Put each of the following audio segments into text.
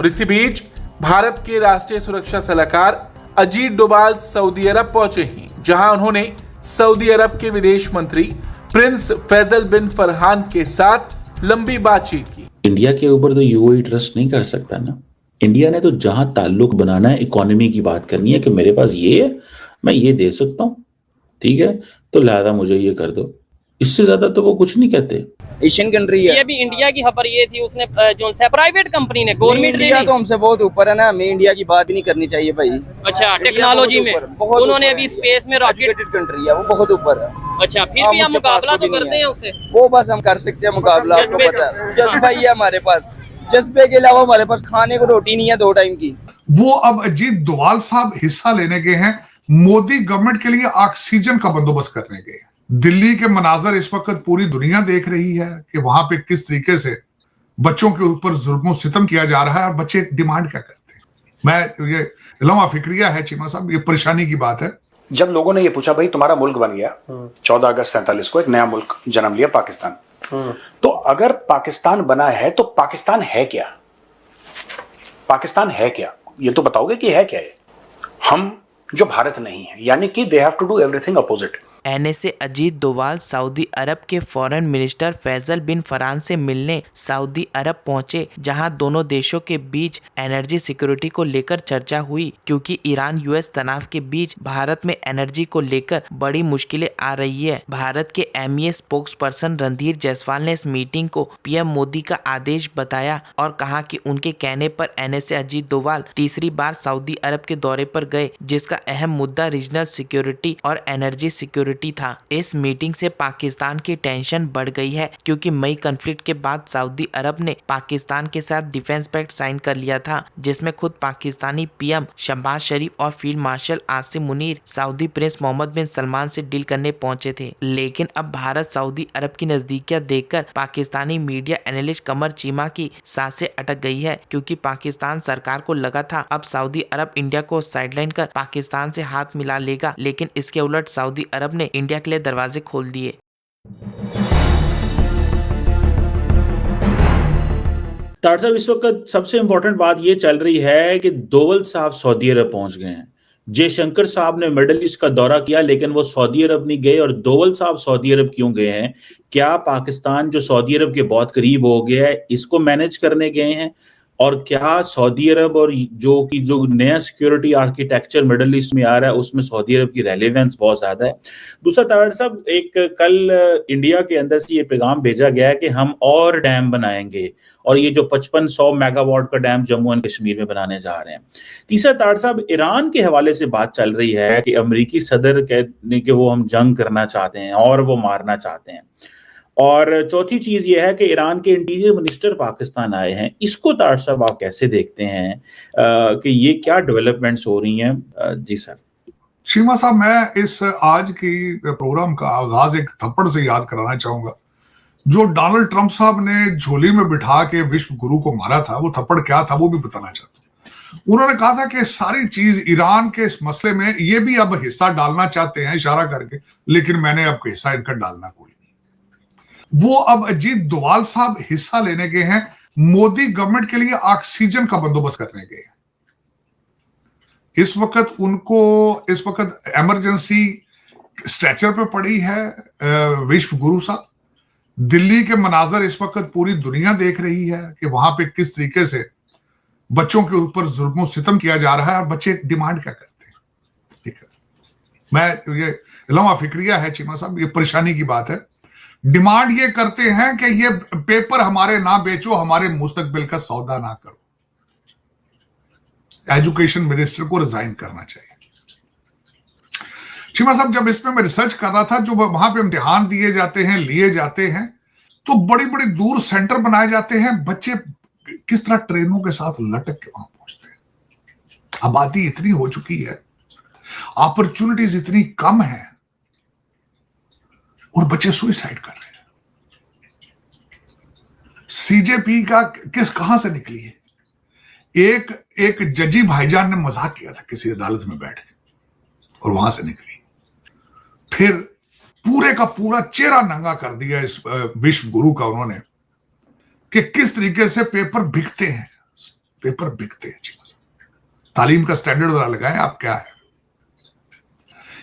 और इसी बीच भारत के राष्ट्रीय सुरक्षा सलाहकार अजीत डोभाल सऊदी अरब पहुंचे हैं, जहां उन्होंने सऊदी अरब के विदेश मंत्री प्रिंस फैसल बिन फरहान के साथ लंबी बातचीत की। इंडिया के ऊपर तो यूएई ट्रस्ट नहीं कर सकता ना। इंडिया ने तो जहां ताल्लुक बनाना है, इकोनॉमी की बात करनी है कि मेरे पास ये है, मैं ये दे सकता हूँ, ठीक है, तो लिहाजा मुझे ये कर दो। इससे ज्यादा तो वो कुछ नहीं कहते। एशियन कंट्री है। ये भी इंडिया की खबर ये थी, उसने जो है प्राइवेट कंपनी ने, गवर्नमेंट ने इंडिया तो हमसे बहुत ऊपर है ना, हमें इंडिया की बात भी नहीं करनी चाहिए भाई। अच्छा, टेक्नोलॉजी में उन्होंने अभी स्पेस में रॉकेट कंट्री है, वो बहुत ऊपर है। अच्छा, फिर भी हम मुकाबला तो करते हैं उससे। वो बस हम कर सकते हैं मुकाबला, आपको पता है। जज्बा ही है हमारे पास, जज्बे के अलावा हमारे पास खाने को रोटी नहीं है 2 टाइम की। वो अब अजीत डोभाल साहब हिस्सा लेने गए हैं, मोदी गवर्नमेंट के लिए ऑक्सीजन का बंदोबस्त करने गए। दिल्ली के मनाजर इस वक्त पूरी दुनिया देख रही है कि वहां पे किस तरीके से बच्चों के ऊपर जुल्म सितम किया जा रहा है और बच्चे डिमांड क्या करते हैं। मैं ये लम्हा फिक्रिया है चीमा साहब, ये परेशानी की बात है। जब लोगों ने ये पूछा भाई तुम्हारा मुल्क बन गया 14 अगस्त 47 को, एक नया मुल्क जन्म लिया पाकिस्तान, तो अगर पाकिस्तान बना है तो पाकिस्तान है क्या? पाकिस्तान है क्या, ये तो बताओगे कि है क्या ये? हम जो भारत नहीं है, यानी कि they have to do everything opposite. NSA Ajit Doval Saudi Arabia के foreign minister Faisal bin Farhan से मिलने सऊदी अरब पहुंचे, जहां दोनों देशों के बीच एनर्जी सिक्योरिटी को लेकर चर्चा हुई, क्योंकि ईरान यूएस तनाव के बीच भारत में एनर्जी को लेकर बड़ी मुश्किलें आ रही है। भारत के MEA spokes person Randhir Jaiswal ने इस मीटिंग को पीएम मोदी का आदेश बताया और कहा कि उनके कहने पर एनएसए अजीत डोभाल तीसरी बार सऊदी अरब के दौरे पर गए, जिसका अहम मुद्दा रीजनल सिक्योरिटी और एनर्जी सिक्योरिटी था। इस मीटिंग से पाकिस्तान की टेंशन बढ़ गई है, क्योंकि मई कॉन्फ्लिक्ट के बाद सऊदी अरब ने पाकिस्तान के साथ डिफेंस पैक्ट साइन कर लिया था, जिसमें खुद पाकिस्तानी पीएम शहबाज शरीफ और field marshal Asim Munir Saudi prince Mohammed bin Salman से डील करने पहुंचे थे। लेकिन अब भारत सऊदी अरब की नजदीकियां देखकर पाकिस्तानी मीडिया एनालिस्ट कमर चीमा की सांसें अटक गई है, क्योंकि पाकिस्तान सरकार को लगा था अब सऊदी अरब इंडिया को साइडलाइन कर पाकिस्तान से हाथ मिला लेगा, लेकिन इसके उलट सऊदी अरब ने इंडिया के लिए दरवाजे खोल दिए। तार साहब, इस वक्त सबसे इंपॉर्टेंट बात ये चल रही है कि डोभाल साहब सऊदी अरब पहुंच गए हैं। जयशंकर साहब ने मिडिल ईस्ट का दौरा किया, लेकिन वो सऊदी अरब नहीं गए। और डोभाल साहब सऊदी अरब क्यों गए हैं? क्या पाकिस्तान जो सऊदी अरब के बहुत करीब हो गया है, इसको मैनेज करने गए हैं? और क्या सऊदी अरब और जो नया सिक्योरिटी आर्किटेक्चर मिडिल ईस्ट में आ रहा है, उसमें सऊदी अरब की रेलेवेंस बहुत ज्यादा है। दूसरा तार साहब, एक कल इंडिया के अंदर से ये पैगाम भेजा गया है कि हम और डैम बनाएंगे, और ये जो 5500 मेगावाट का डैम जम्मू एंड कश्मीर में बनाने जा रहे हैं। तीसरा तार साहब, ईरान के हवाले से बात चल रही है कि अमेरिकी सदर कहने कि वो हम जंग करना चाहते हैं और वो मारना चाहते हैं। और चौथी चीज ये है कि ईरान के इंटीरियर मिनिस्टर पाकिस्तान आए हैं। इसको तार साहब आप कैसे देखते हैं कि ये क्या डेवलपमेंट्स हो रही हैं? जी सर। शीमा साहब, मैं इस आज की प्रोग्राम का आगाज एक थप्पड़ से याद कराना चाहूंगा। जो डोनाल्ड ट्रंप साहब ने झोली में बिठा के विश्व गुरु को मारा था, वो थप्पड़ क्या था वो भी बताना चाहता हूं। उन्होंने कहा था कि सारी चीज ईरान के इस मसले में ये भी अब हिस्सा डालना चाहते हैं इशारा करके, लेकिन मैंने अब हिस्सा इनका डालना कोई। वो अब अजीत डोभाल साहब हिस्सा लेने गए हैं, मोदी गवर्नमेंट के लिए ऑक्सीजन का बंदोबस्त करने गए। इस वक्त इमरजेंसी स्ट्रेचर पे पड़ी है विश्व गुरु साहब। दिल्ली के मनाजर इस वक्त पूरी दुनिया देख रही है कि वहां पे किस तरीके से बच्चों के ऊपर जुल्म सितम किया जा रहा है और बच्चे डिमांड क्या करते हैं। ठीक है, मैं ये लम्हा फिक्रिया है चीमा साहब, ये परेशानी की बात है। डिमांड ये करते हैं कि ये पेपर हमारे ना बेचो, हमारे मुस्तकबिल का सौदा ना करो। एजुकेशन मिनिस्टर को रिजाइन करना चाहिए। चीमा साहब, जब इसमें मैं रिसर्च कर रहा था, जो वहां पे इम्तिहान दिए जाते हैं, लिए जाते हैं, तो बड़ी बड़ी दूर सेंटर बनाए जाते हैं। बच्चे किस तरह ट्रेनों के साथ लटक के वहां पहुंचते हैं। आबादी इतनी हो चुकी है, अपॉर्चुनिटीज इतनी कम है, और बच्चे सुइसाइड कर रहे हैं। सीजेपी का कहां से निकली है? एक जजी भाईजान ने मजाक किया था किसी अदालत में बैठ के, और वहां से निकली। फिर पूरे का पूरा चेहरा नंगा कर दिया इस विश्व गुरु का उन्होंने, कि किस तरीके से पेपर बिकते हैं। पेपर बिकते हैं जी। तालीम का स्टैंडर्ड जरा लगाएं आप, क्या है।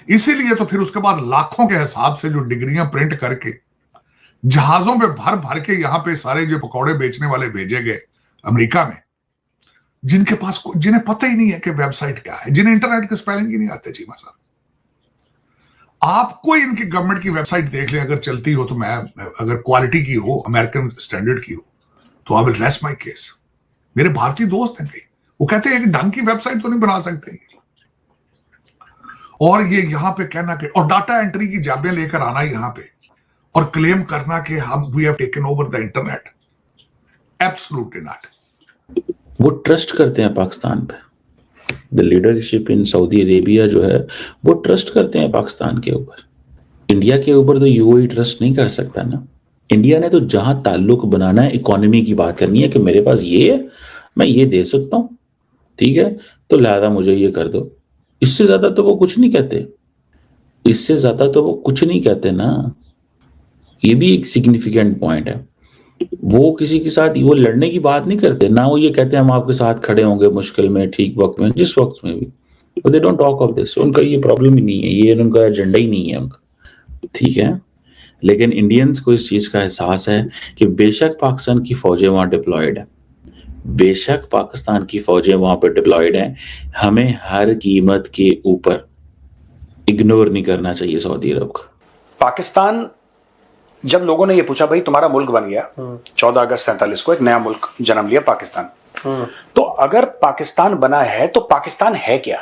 इसीलिए तो फिर उसके बाद लाखों के हिसाब से जो डिग्रियां प्रिंट करके जहाजों पे भर भर के यहां पे सारे जो पकौड़े बेचने वाले भेजे गए अमेरिका में, जिन्हें पता ही नहीं है कि वेबसाइट क्या है, जिन्हें इंटरनेट के स्पेलिंग ही नहीं आते चीमा साहब। आपको इनकी गवर्नमेंट की वेबसाइट देख ले, अगर चलती हो तो मैं, अगर क्वालिटी की हो, अमेरिकन स्टैंडर्ड की हो, तो I will rest my case. मेरे भारतीय दोस्त हैं कई, वो कहते हैं कि ढंग की वेबसाइट तो नहीं बना सकते, और ये यहां पे कहना कि, और डाटा एंट्री की जाबें लेकर आना यहां पे और क्लेम करना कि हम we have taken over the internet, absolutely not. वो ट्रस्ट करते हैं पाकिस्तान पे। The leadership in Saudi Arabia जो है वो ट्रस्ट करते हैं पाकिस्तान के ऊपर। इंडिया के ऊपर तो यूएई ट्रस्ट नहीं कर सकता ना। इंडिया ने तो जहां ताल्लुक बनाना है, इकोनॉमी की बात करनी है कि मेरे पास ये है, मैं ये दे सकता हूं, ठीक है, तो लिहाजा मुझे ये कर दो। इससे ज्यादा तो वो कुछ नहीं कहते, इससे ज्यादा तो वो कुछ नहीं कहते ना। ये भी एक सिग्निफिकेंट पॉइंट है। वो किसी के साथ वो लड़ने की बात नहीं करते ना, वो ये कहते हैं हम आपके साथ खड़े होंगे मुश्किल में, ठीक वक्त में, जिस वक्त में भी। They don't talk of this. उनका ये प्रॉब्लम ही नहीं है, ये उनका एजेंडा ही नहीं है उनका, ठीक है। लेकिन इंडियंस को इस चीज का एहसास है कि बेशक पाकिस्तान की फौजें वहां डिप्लॉयड है, बेशक पाकिस्तान की फौजें वहां पर डिप्लॉयड हैं, हमें हर कीमत के ऊपर इग्नोर नहीं करना चाहिए सऊदी अरब का। पाकिस्तान, जब लोगों ने ये पूछा भाई तुम्हारा मुल्क बन गया 14 अगस्त 47 को, एक नया मुल्क जन्म लिया पाकिस्तान, तो अगर पाकिस्तान बना है तो पाकिस्तान है क्या?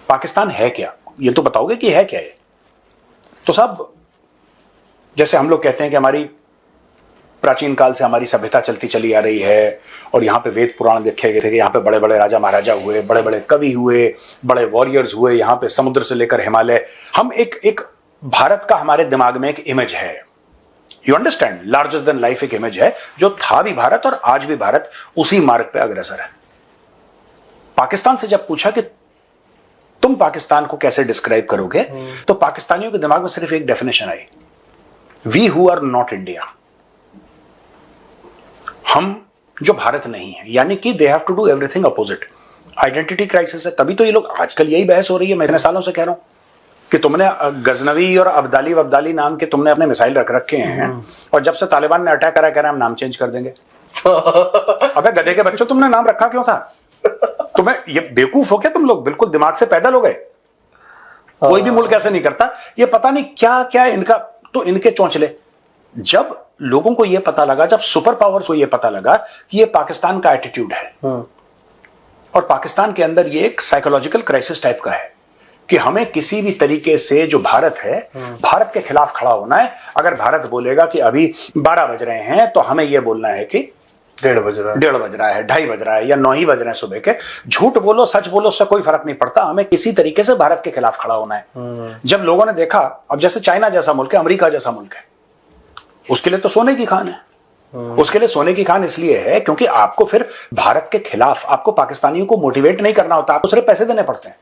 पाकिस्तान है क्या? ये तो बताओगे कि है क्या ये? तो साहब, जैसे हम लोग कहते हैं कि हमारी प्राचीन काल से हमारी सभ्यता चलती चली आ रही है, और यहाँ पे वेद पुराण देखे गए थे कि यहाँ पे बड़े बड़े राजा महाराजा हुए, बड़े बड़े कवि हुए, बड़े वॉरियर्स हुए, यहाँ पे समुद्र से लेकर हिमालय। हम एक भारत का हमारे दिमाग में एक इमेज है, you understand, larger than life एक इमेज है, जो था भी भारत और आज भी भारत उसी मार्ग पे अग्रसर है। पाकिस्तान से जब पूछा कि तुम पाकिस्तान को कैसे डिस्क्राइब करोगे, तो पाकिस्तानियों के दिमाग में सिर्फ एक डेफिनेशन आई, we who are not India, हम जो भारत नहीं है, यानी कि they have to do everything opposite. Identity crisis है, तभी तो ये लोग, आजकल यही बहस हो रही है, मैं इतने सालों से कह रहा हूं कि तुमने गजनवी और अब्दाली नाम के तुमने अपने मिसाइल रख रखे हैं, और जब से तालिबान ने अटैक करा, कह रहे हम नाम चेंज कर देंगे। अबे गधे के बच्चों, तुमने नाम रखा क्यों था? तुम्हें ये बेवकूफ हो क्या तुम लोग? बिल्कुल दिमाग से पैदल हो गए। कोई भी मुल्क ऐसे नहीं करता, ये पता नहीं क्या क्या इनका, तो इनके चौंचले। जब लोगों को यह पता लगा, जब सुपर पावर्स को यह पता लगा कि ये पाकिस्तान का एटीट्यूड है, और पाकिस्तान के अंदर ये एक साइकोलॉजिकल क्राइसिस टाइप का है कि हमें किसी भी तरीके से जो भारत है, भारत के खिलाफ खड़ा होना है। अगर भारत बोलेगा कि अभी 12 बज रहे हैं, तो हमें यह बोलना है कि 1:30 बज रहा है, 1:30 बज रहा है, 2:30 बज रहा है, या 9 ही बज रहे हैं सुबह के। झूठ बोलो सच बोलो, उससे कोई फर्क नहीं पड़ता, हमें किसी तरीके से भारत के खिलाफ खड़ा होना है। जब लोगों ने देखा, अब जैसे चाइना जैसा मुल्क है, अमेरिका जैसा मुल्क है, उसके लिए तो सोने की खान है। उसके लिए सोने की खान इसलिए है क्योंकि आपको फिर भारत के खिलाफ, आपको पाकिस्तानियों को मोटिवेट नहीं करना होता, आपको सिर्फ पैसे देने पड़ते हैं।